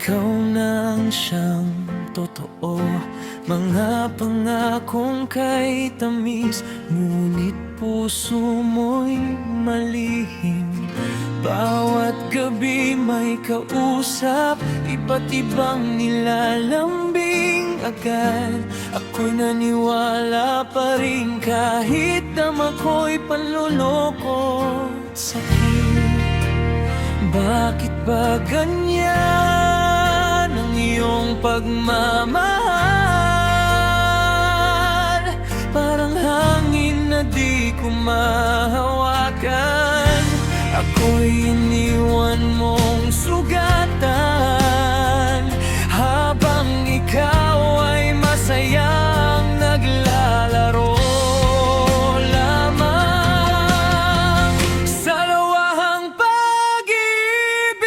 Ikaw na ang siyang totoo, mga pangakong kay tamis, ngunit puso mo'y malihim. Bawat gabi may kausap, iba't ibang nilalambing agad. Ako'y naniwala pa rin kahit dama ko'y panluloko at sakit. Bakit ba ganyan ang iyong pagmamahal? Parang hangin na di ko mahawakan. Ako'y iniwan mong sugatan, habang ikaw ay masayang naglalaro lamang sa lawahang pag-ibig.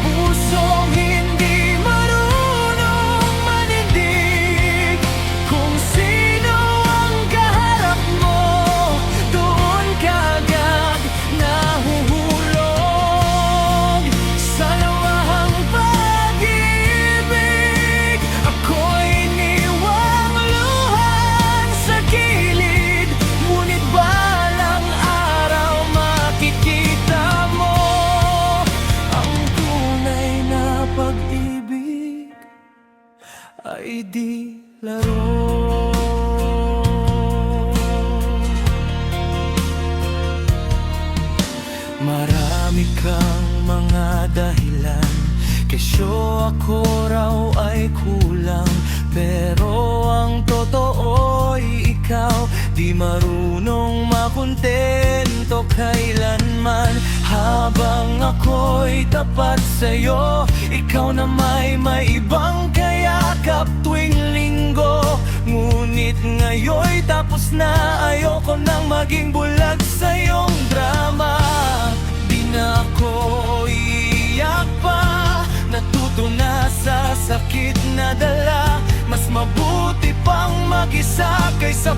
Pusong hindi marunong manindig, kung sino ang kaharap mo, doon ka agad nahuhulog. Sa lawahang pag-ibig, ako'y iniwang luhan sa gilid, ngunit balang araw makikita mo ang tunay na pag-ibig ay di laro. Marami kang mga dahilan, kesyo ako raw ay kulang, pero ang totoo'y ikaw di marunong makontento kailanman. Habang ako'y tapat sa'yo, ikaw na may ibang kayakap tuwing linggo. Ngunit ngayon'y tapos na, ayoko nang maging bulag sa iyong drama. Di na ako iiyak pa, natuto na sa sakit na dala. Mas mabuti pang mag-isa kaysa